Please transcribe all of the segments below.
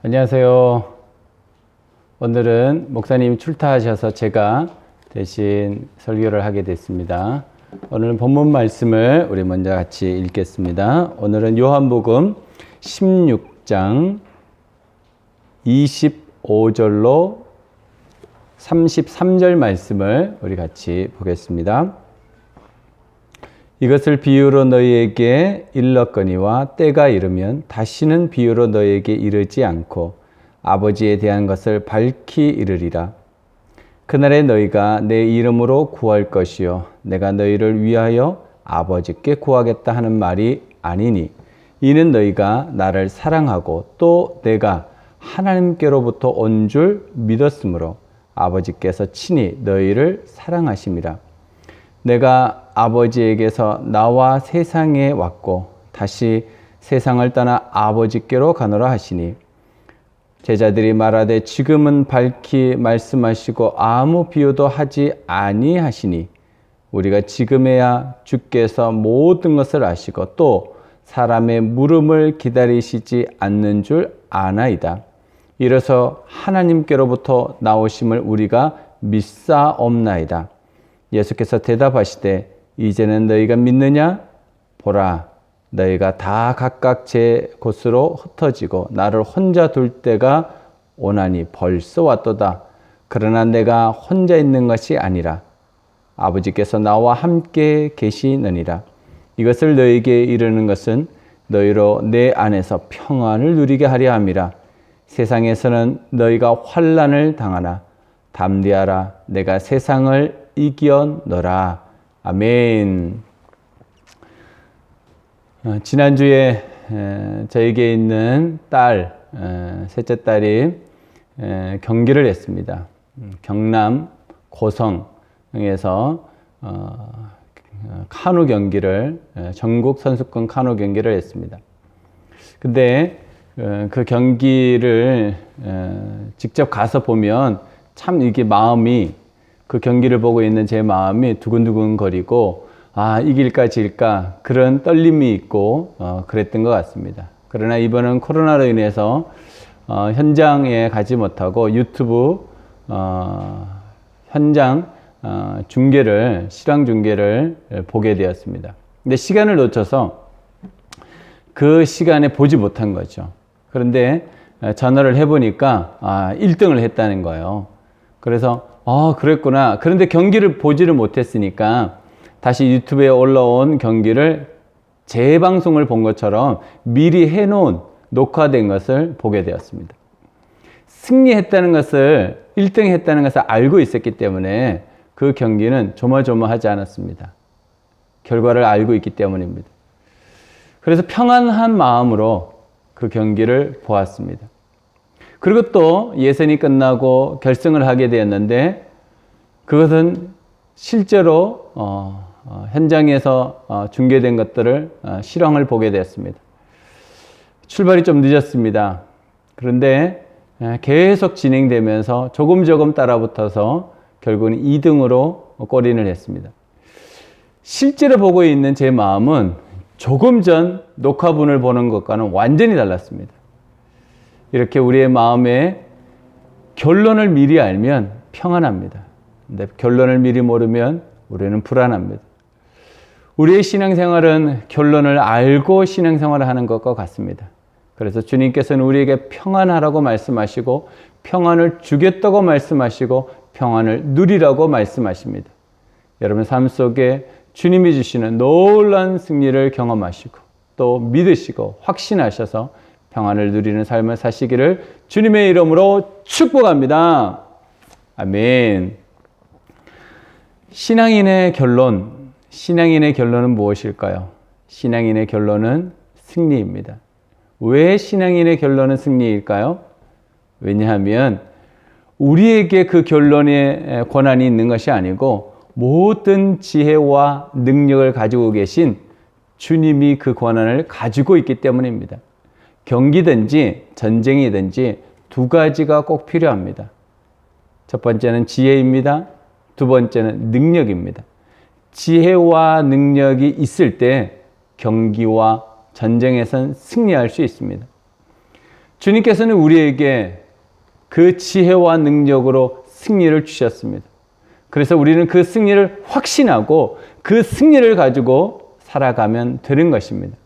안녕하세요. 오늘은 목사님이 출타하셔서 제가 대신 설교를 하게 됐습니다. 오늘 본문 말씀을 우리 먼저 같이 읽겠습니다. 오늘은 요한복음 16장 25절로 33절 말씀을 우리 같이 보겠습니다. 이것을 비유로 너희에게 일렀거니와 때가 이르면 다시는 비유로 너희에게 이르지 않고 아버지에 대한 것을 밝히 이르리라. 그날에 너희가 내 이름으로 구할 것이요 내가 너희를 위하여 아버지께 구하겠다 하는 말이 아니니 이는 너희가 나를 사랑하고 또 내가 하나님께로부터 온 줄 믿었으므로 아버지께서 친히 너희를 사랑하심이라. 내가 아버지에게서 나와 세상에 왔고 다시 세상을 떠나 아버지께로 가노라 하시니 제자들이 말하되 지금은 밝히 말씀하시고 아무 비유도 하지 아니하시니 우리가 지금에야 주께서 모든 것을 아시고 또 사람의 물음을 기다리시지 않는 줄 아나이다. 이래서 하나님께로부터 나오심을 우리가 믿사옵나이다. 예수께서 대답하시되 이제는 너희가 믿느냐? 보라, 너희가 다 각각 제 곳으로 흩어지고 나를 혼자 둘 때가 오나니 벌써 왔도다. 그러나 내가 혼자 있는 것이 아니라 아버지께서 나와 함께 계시느니라. 이것을 너희에게 이르는 것은 너희로 내 안에서 평안을 누리게 하려 함이라. 세상에서는 너희가 환난을 당하나 담대하라. 내가 세상을 이겨노라. 아멘. 지난주에 저에게 있는 셋째 딸이 경기를 했습니다. 경남 고성에서 카누 경기를, 전국 선수권 카누 경기를 했습니다. 근데 그 경기를 직접 가서 보면 참 이게 마음이, 그 경기를 보고 있는 제 마음이 두근두근 거리고 이길까 질까 그런 떨림이 있고 그랬던 것 같습니다. 그러나 이번은 코로나로 인해서 현장에 가지 못하고 유튜브 현장 실황 중계를 보게 되었습니다. 근데 시간을 놓쳐서 그 시간에 보지 못한 거죠. 그런데 전화를 해보니까 1등을 했다는 거예요. 그래서 그랬구나. 그런데 경기를 보지를 못했으니까 다시 유튜브에 올라온 경기를 재방송을 본 것처럼 미리 해놓은 녹화된 것을 보게 되었습니다. 승리했다는 것을, 1등 했다는 것을 알고 있었기 때문에 그 경기는 조마조마하지 않았습니다. 결과를 알고 있기 때문입니다. 그래서 평안한 마음으로 그 경기를 보았습니다. 그리고 또 예선이 끝나고 결승을 하게 되었는데 그것은 실제로 현장에서 중계된 것들을 실황을 보게 되었습니다. 출발이 좀 늦었습니다. 그런데 계속 진행되면서 조금 따라붙어서 결국은 2등으로 골인을 했습니다. 실제로 보고 있는 제 마음은 조금 전 녹화분을 보는 것과는 완전히 달랐습니다. 이렇게 우리의 마음에 결론을 미리 알면 평안합니다. 근데 결론을 미리 모르면 우리는 불안합니다. 우리의 신앙생활은 결론을 알고 신앙생활을 하는 것과 같습니다. 그래서 주님께서는 우리에게 평안하라고 말씀하시고 평안을 주겠다고 말씀하시고 평안을 누리라고 말씀하십니다. 여러분 삶 속에 주님이 주시는 놀라운 승리를 경험하시고 또 믿으시고 확신하셔서 평안을 누리는 삶을 사시기를 주님의 이름으로 축복합니다. 아멘. 신앙인의 결론은 무엇일까요? 신앙인의 결론은 승리입니다. 왜 신앙인의 결론은 승리일까요? 왜냐하면 우리에게 그 결론의 권한이 있는 것이 아니고 모든 지혜와 능력을 가지고 계신 주님이 그 권한을 가지고 있기 때문입니다. 경기든지 전쟁이든지 두 가지가 꼭 필요합니다. 첫 번째는 지혜입니다. 두 번째는 능력입니다. 지혜와 능력이 있을 때 경기와 전쟁에선 승리할 수 있습니다. 주님께서는 우리에게 그 지혜와 능력으로 승리를 주셨습니다. 그래서 우리는 그 승리를 확신하고 그 승리를 가지고 살아가면 되는 것입니다.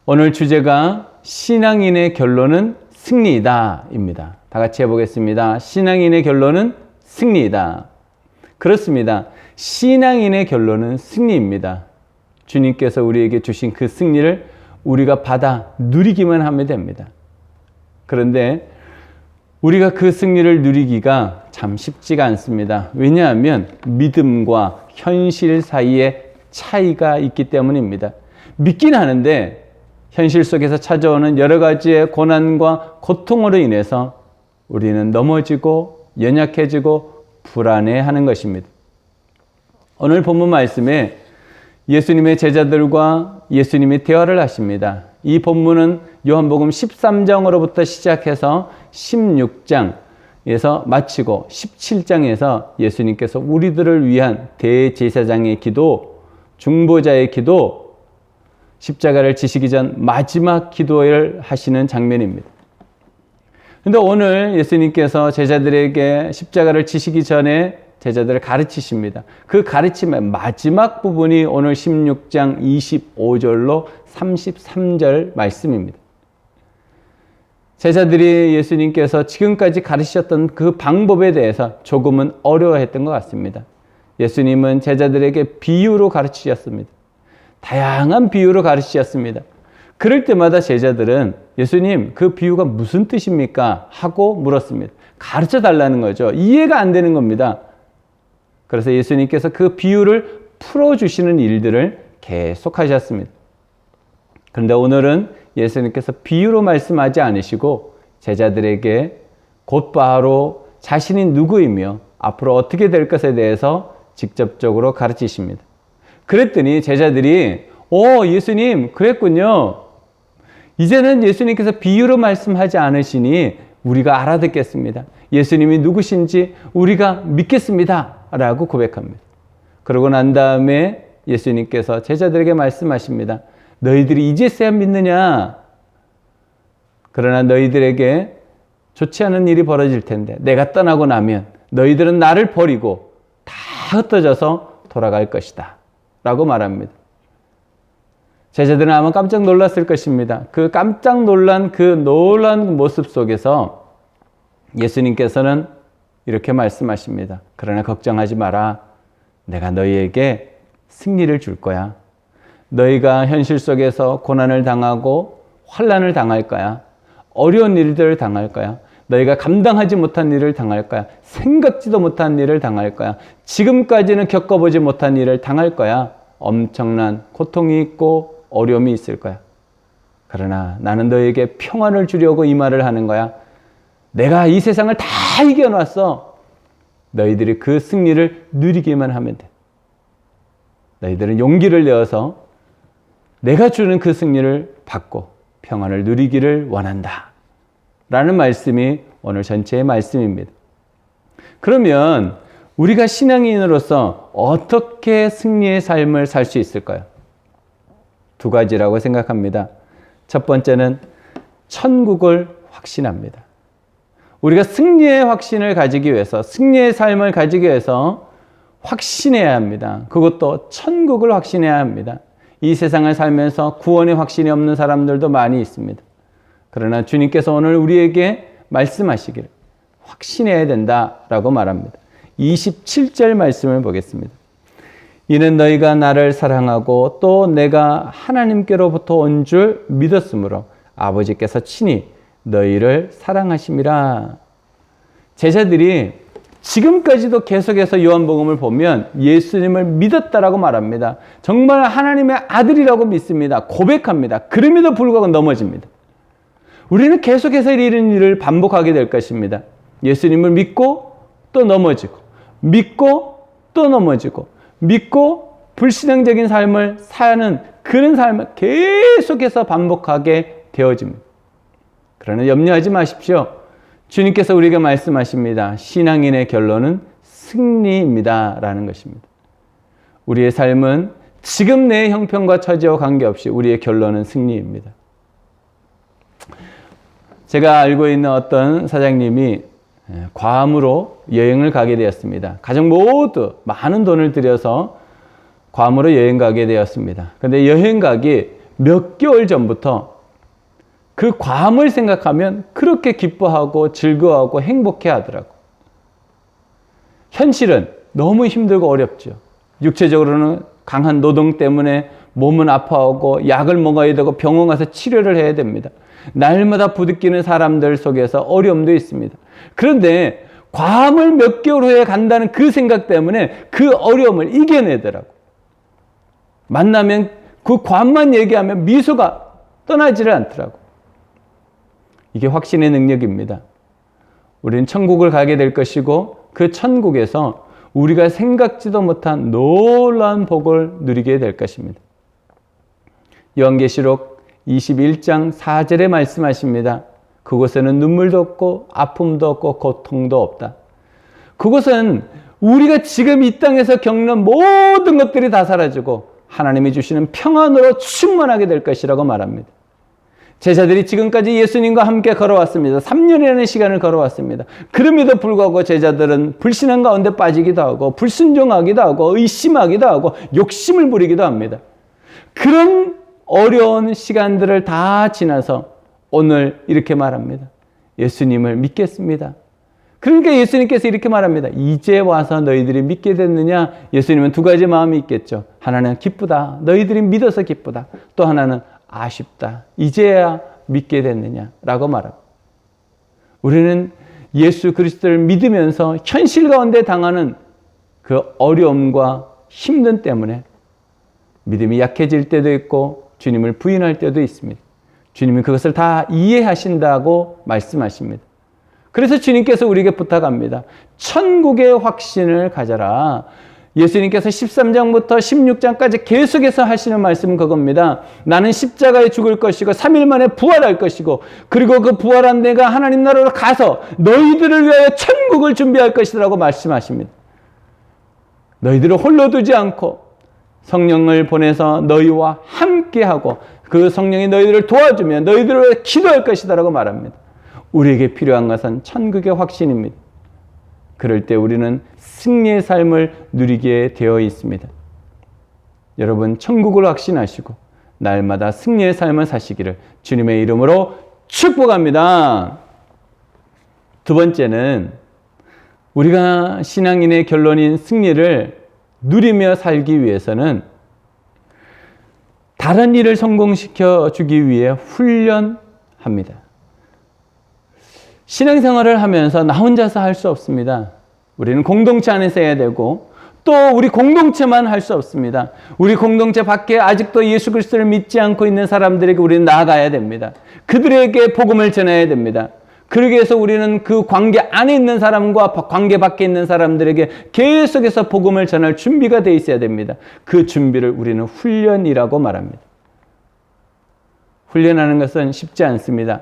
오늘 주제가 신앙인의 결론은 승리이다입니다. 다 같이 해보겠습니다. 신앙인의 결론은 승리이다. 그렇습니다. 신앙인의 결론은 승리입니다. 주님께서 우리에게 주신 그 승리를 우리가 받아 누리기만 하면 됩니다. 그런데 우리가 그 승리를 누리기가 참 쉽지가 않습니다. 왜냐하면 믿음과 현실 사이에 차이가 있기 때문입니다. 믿긴 하는데 현실 속에서 찾아오는 여러 가지의 고난과 고통으로 인해서 우리는 넘어지고 연약해지고 불안해하는 것입니다. 오늘 본문 말씀에 예수님의 제자들과 예수님이 대화를 하십니다. 이 본문은 요한복음 13장으로부터 시작해서 16장에서 마치고 17장에서 예수님께서 우리들을 위한 대제사장의 기도, 중보자의 기도, 십자가를 지시기 전 마지막 기도를 하시는 장면입니다. 그런데 오늘 예수님께서 제자들에게 십자가를 지시기 전에 제자들을 가르치십니다. 그 가르침의 마지막 부분이 오늘 16장 25절로 33절 말씀입니다. 제자들이 예수님께서 지금까지 가르치셨던 그 방법에 대해서 조금은 어려워했던 것 같습니다. 예수님은 제자들에게 비유로 가르치셨습니다. 다양한 비유로 가르치셨습니다. 그럴 때마다 제자들은 예수님 그 비유가 무슨 뜻입니까? 하고 물었습니다. 가르쳐 달라는 거죠. 이해가 안 되는 겁니다. 그래서 예수님께서 그 비유를 풀어주시는 일들을 계속 하셨습니다. 그런데 오늘은 예수님께서 비유로 말씀하지 않으시고 제자들에게 곧바로 자신이 누구이며 앞으로 어떻게 될 것에 대해서 직접적으로 가르치십니다. 그랬더니 제자들이 예수님 그랬군요. 이제는 예수님께서 비유로 말씀하지 않으시니 우리가 알아듣겠습니다. 예수님이 누구신지 우리가 믿겠습니다. 라고 고백합니다. 그러고 난 다음에 예수님께서 제자들에게 말씀하십니다. 너희들이 이제서야 믿느냐? 그러나 너희들에게 좋지 않은 일이 벌어질 텐데 내가 떠나고 나면 너희들은 나를 버리고 다 흩어져서 돌아갈 것이다. 라고 말합니다. 제자들은 아마 깜짝 놀랐을 것입니다. 그 깜짝 놀란 그 놀란 모습 속에서 예수님께서는 이렇게 말씀하십니다. 그러나 걱정하지 마라. 내가 너희에게 승리를 줄 거야. 너희가 현실 속에서 고난을 당하고 환난을 당할 거야. 어려운 일들을 당할 거야. 너희가 감당하지 못한 일을 당할 거야. 생각지도 못한 일을 당할 거야. 지금까지는 겪어보지 못한 일을 당할 거야. 엄청난 고통이 있고 어려움이 있을 거야. 그러나 나는 너희에게 평안을 주려고 이 말을 하는 거야. 내가 이 세상을 다 이겨놨어. 너희들이 그 승리를 누리기만 하면 돼. 너희들은 용기를 내어서 내가 주는 그 승리를 받고 평안을 누리기를 원한다. 라는 말씀이 오늘 전체의 말씀입니다. 그러면 우리가 신앙인으로서 어떻게 승리의 삶을 살 수 있을까요? 두 가지라고 생각합니다. 첫 번째는 천국을 확신합니다. 우리가 승리의 확신을 가지기 위해서, 승리의 삶을 가지기 위해서 확신해야 합니다. 그것도 천국을 확신해야 합니다. 이 세상을 살면서 구원의 확신이 없는 사람들도 많이 있습니다. 그러나 주님께서 오늘 우리에게 말씀하시기를 확신해야 된다라고 말합니다. 27절 말씀을 보겠습니다. 이는 너희가 나를 사랑하고 또 내가 하나님께로부터 온 줄 믿었으므로 아버지께서 친히 너희를 사랑하심이라. 제자들이 지금까지도 계속해서 요한복음을 보면 예수님을 믿었다라고 말합니다. 정말 하나님의 아들이라고 믿습니다. 고백합니다. 그럼에도 불구하고 넘어집니다. 우리는 계속해서 이런 일을 반복하게 될 것입니다. 예수님을 믿고 또 넘어지고, 믿고 또 넘어지고, 믿고 불신앙적인 삶을 사는 그런 삶을 계속해서 반복하게 되어집니다. 그러나 염려하지 마십시오. 주님께서 우리에게 말씀하십니다. 신앙인의 결론은 승리입니다. 라는 것입니다. 우리의 삶은 지금 내 형편과 처지와 관계없이 우리의 결론은 승리입니다. 제가 알고 있는 어떤 사장님이 괌으로 여행을 가게 되었습니다. 가족 모두 많은 돈을 들여서 괌으로 여행 가게 되었습니다. 그런데 여행 가기 몇 개월 전부터 그 괌을 생각하면 그렇게 기뻐하고 즐거워하고 행복해 하더라고. 현실은 너무 힘들고 어렵죠. 육체적으로는 강한 노동 때문에 몸은 아파하고 약을 먹어야 되고 병원 가서 치료를 해야 됩니다. 날마다 부딪히는 사람들 속에서 어려움도 있습니다. 그런데 괌을 몇 개월 후에 간다는 그 생각 때문에 그 어려움을 이겨내더라고. 만나면 그 괌만 얘기하면 미소가 떠나지를 않더라고. 이게 확신의 능력입니다. 우리는 천국을 가게 될 것이고 그 천국에서 우리가 생각지도 못한 놀라운 복을 누리게 될 것입니다. 요한계시록 21장 4절에 말씀하십니다. 그곳에는 눈물도 없고 아픔도 없고 고통도 없다. 그곳은 우리가 지금 이 땅에서 겪는 모든 것들이 다 사라지고 하나님이 주시는 평안으로 충만하게 될 것이라고 말합니다. 제자들이 지금까지 예수님과 함께 걸어왔습니다. 3년이라는 시간을 걸어왔습니다. 그럼에도 불구하고 제자들은 불신앙 가운데 빠지기도 하고 불순종하기도 하고 의심하기도 하고 욕심을 부리기도 합니다. 그런 어려운 시간들을 다 지나서 오늘 이렇게 말합니다. 예수님을 믿겠습니다. 그러니까 예수님께서 이렇게 말합니다. 이제 와서 너희들이 믿게 됐느냐? 예수님은 두 가지 마음이 있겠죠. 하나는 기쁘다. 너희들이 믿어서 기쁘다. 또 하나는 아쉽다. 이제야 믿게 됐느냐라고 말합니다. 우리는 예수 그리스도를 믿으면서 현실 가운데 당하는 그 어려움과 힘든 때문에 믿음이 약해질 때도 있고 주님을 부인할 때도 있습니다. 주님이 그것을 다 이해하신다고 말씀하십니다. 그래서 주님께서 우리에게 부탁합니다. 천국의 확신을 가져라. 예수님께서 13장부터 16장까지 계속해서 하시는 말씀은 그겁니다. 나는 십자가에 죽을 것이고 3일 만에 부활할 것이고 그리고 그 부활한 내가 하나님 나라로 가서 너희들을 위하여 천국을 준비할 것이라고 말씀하십니다. 너희들을 홀로 두지 않고 성령을 보내서 너희와 함께하고 그 성령이 너희들을 도와주며 너희들을 위해 기도할 것이다라고 말합니다. 우리에게 필요한 것은 천국의 확신입니다. 그럴 때 우리는 승리의 삶을 누리게 되어 있습니다. 여러분, 천국을 확신하시고 날마다 승리의 삶을 사시기를 주님의 이름으로 축복합니다. 두 번째는 우리가 신앙인의 결론인 승리를 누리며 살기 위해서는 다른 일을 성공시켜 주기 위해 훈련합니다. 신앙생활을 하면서 나 혼자서 할 수 없습니다. 우리는 공동체 안에서 해야 되고 또 우리 공동체만 할 수 없습니다. 우리 공동체 밖에 아직도 예수 그리스도를 믿지 않고 있는 사람들에게 우리는 나아가야 됩니다. 그들에게 복음을 전해야 됩니다. 그러기 위해서 우리는 그 관계 안에 있는 사람과 관계 밖에 있는 사람들에게 계속해서 복음을 전할 준비가 돼 있어야 됩니다. 그 준비를 우리는 훈련이라고 말합니다. 훈련하는 것은 쉽지 않습니다.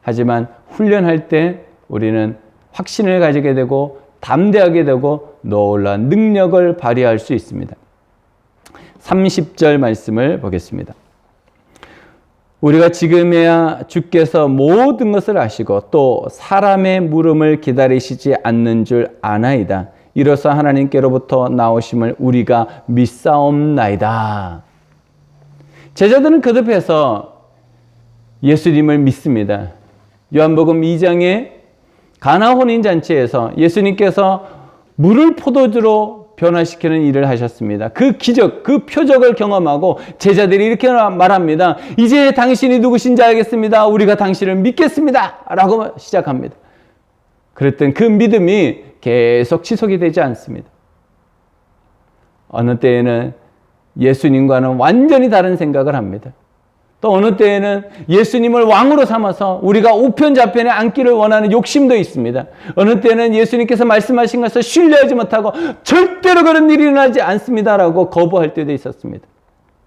하지만 훈련할 때 우리는 확신을 가지게 되고 담대하게 되고 놀라운 능력을 발휘할 수 있습니다. 30절 말씀을 보겠습니다. 우리가 지금에야 주께서 모든 것을 아시고 또 사람의 물음을 기다리시지 않는 줄 아나이다. 이로써 하나님께로부터 나오심을 우리가 믿사옵나이다. 제자들은 거듭해서 예수님을 믿습니다. 요한복음 2장에 가나 혼인잔치에서 예수님께서 물을 포도주로 변화시키는 일을 하셨습니다. 그 기적, 그 표적을 경험하고 제자들이 이렇게 말합니다. 이제 당신이 누구신지 알겠습니다. 우리가 당신을 믿겠습니다. 라고 시작합니다. 그랬던 그 믿음이 계속 지속이 되지 않습니다. 어느 때에는 예수님과는 완전히 다른 생각을 합니다. 또 어느 때에는 예수님을 왕으로 삼아서 우리가 우편좌편에 앉기를 원하는 욕심도 있습니다. 어느 때는 예수님께서 말씀하신 것을 신뢰하지 못하고 절대로 그런 일이 일어나지 않습니다라고 거부할 때도 있었습니다.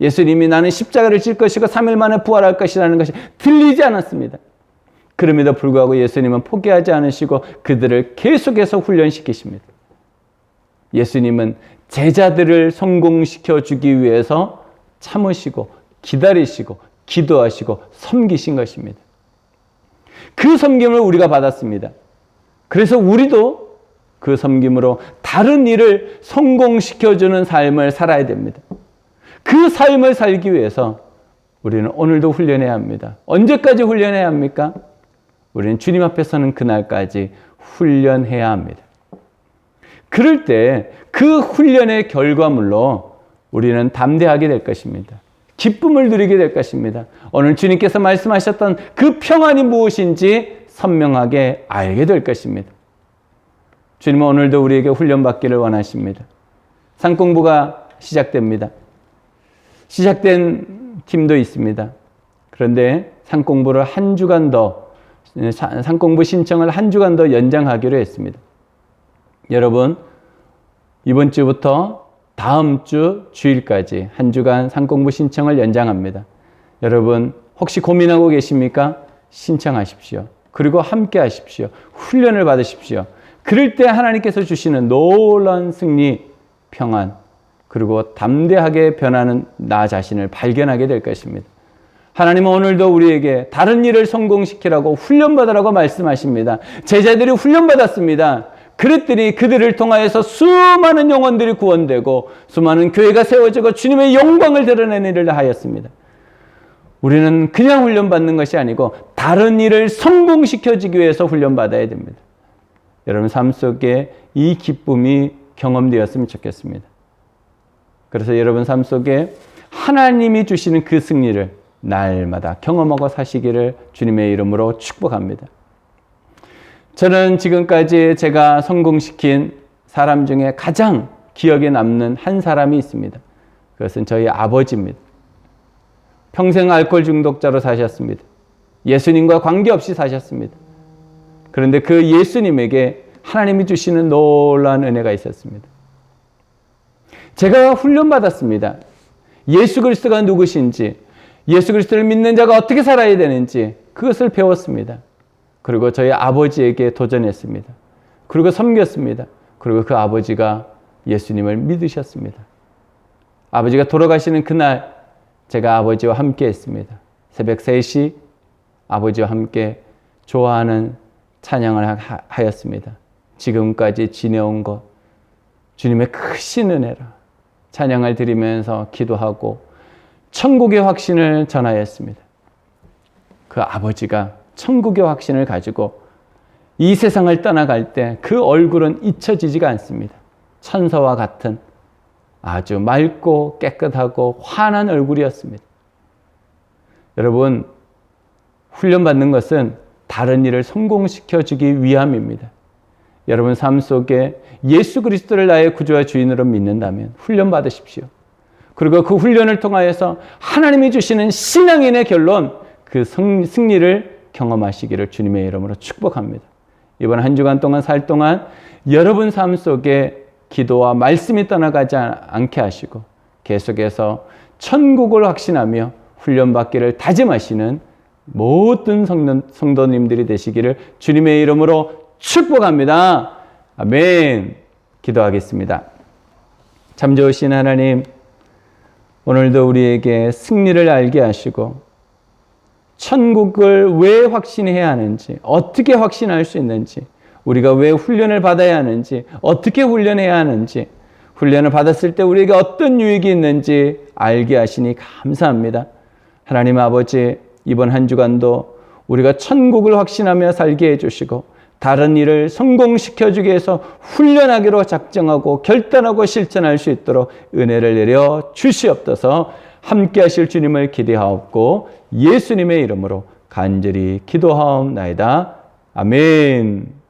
예수님이 나는 십자가를 질 것이고 3일 만에 부활할 것이라는 것이 들리지 않았습니다. 그럼에도 불구하고 예수님은 포기하지 않으시고 그들을 계속해서 훈련시키십니다. 예수님은 제자들을 성공시켜 주기 위해서 참으시고 기다리시고 기도하시고 섬기신 것입니다. 그 섬김을 우리가 받았습니다. 그래서 우리도 그 섬김으로 다른 일을 성공시켜주는 삶을 살아야 됩니다. 그 삶을 살기 위해서 우리는 오늘도 훈련해야 합니다. 언제까지 훈련해야 합니까? 우리는 주님 앞에 서는 그날까지 훈련해야 합니다. 그럴 때 그 훈련의 결과물로 우리는 담대하게 될 것입니다. 기쁨을 누리게 될 것입니다. 오늘 주님께서 말씀하셨던 그 평안이 무엇인지 선명하게 알게 될 것입니다. 주님은 오늘도 우리에게 훈련받기를 원하십니다. 상공부가 시작됩니다. 시작된 팀도 있습니다. 그런데 상공부를 한 주간 더, 상공부 신청을 한 주간 더 연장하기로 했습니다. 여러분, 이번 주부터 다음 주 주일까지 한 주간 상공부 신청을 연장합니다. 여러분, 혹시 고민하고 계십니까? 신청하십시오. 그리고 함께 하십시오. 훈련을 받으십시오. 그럴 때 하나님께서 주시는 놀라운 승리, 평안, 그리고 담대하게 변하는 나 자신을 발견하게 될 것입니다. 하나님은 오늘도 우리에게 다른 일을 성공시키라고 훈련받으라고 말씀하십니다. 제자들이 훈련받았습니다. 그랬더니 그들을 통하여서 수많은 영혼들이 구원되고 수많은 교회가 세워지고 주님의 영광을 드러내는 일을 하였습니다. 우리는 그냥 훈련받는 것이 아니고 다른 일을 성공시켜주기 위해서 훈련받아야 됩니다. 여러분 삶 속에 이 기쁨이 경험되었으면 좋겠습니다. 그래서 여러분 삶 속에 하나님이 주시는 그 승리를 날마다 경험하고 사시기를 주님의 이름으로 축복합니다. 저는 지금까지 제가 성공시킨 사람 중에 가장 기억에 남는 한 사람이 있습니다. 그것은 저희 아버지입니다. 평생 알코올 중독자로 사셨습니다. 예수님과 관계없이 사셨습니다. 그런데 그 예수님에게 하나님이 주시는 놀라운 은혜가 있었습니다. 제가 훈련받았습니다. 예수 그리스도가 누구신지, 예수 그리스도를 믿는 자가 어떻게 살아야 되는지 그것을 배웠습니다. 그리고 저희 아버지에게 도전했습니다. 그리고 섬겼습니다. 그리고 그 아버지가 예수님을 믿으셨습니다. 아버지가 돌아가시는 그날 제가 아버지와 함께 했습니다. 새벽 3시 아버지와 함께 좋아하는 찬양을 하였습니다. 지금까지 지내온 것 주님의 크신 은혜라 찬양을 드리면서 기도하고 천국의 확신을 전하였습니다. 그 아버지가 천국의 확신을 가지고 이 세상을 떠나갈 때 그 얼굴은 잊혀지지가 않습니다. 천사와 같은 아주 맑고 깨끗하고 환한 얼굴이었습니다. 여러분, 훈련받는 것은 다른 일을 성공시켜주기 위함입니다. 여러분 삶 속에 예수 그리스도를 나의 구주와 주인으로 믿는다면 훈련받으십시오. 그리고 그 훈련을 통하여서 하나님이 주시는 신앙인의 결론, 그 승리를 경험하시기를 주님의 이름으로 축복합니다. 이번 한 주간 동안 살 동안 여러분 삶 속에 기도와 말씀이 떠나가지 않게 하시고 계속해서 천국을 확신하며 훈련받기를 다짐하시는 모든 성도님들이 되시기를 주님의 이름으로 축복합니다. 아멘. 기도하겠습니다. 참 좋으신 하나님, 오늘도 우리에게 승리를 알게 하시고 천국을 왜 확신해야 하는지, 어떻게 확신할 수 있는지, 우리가 왜 훈련을 받아야 하는지, 어떻게 훈련해야 하는지, 훈련을 받았을 때 우리에게 어떤 유익이 있는지 알게 하시니 감사합니다. 하나님 아버지, 이번 한 주간도 우리가 천국을 확신하며 살게 해주시고 다른 일을 성공시켜주기 위해서 훈련하기로 작정하고 결단하고 실천할 수 있도록 은혜를 내려 주시옵소서. 함께 하실 주님을 기대하옵고 예수님의 이름으로 간절히 기도하옵나이다. 아멘.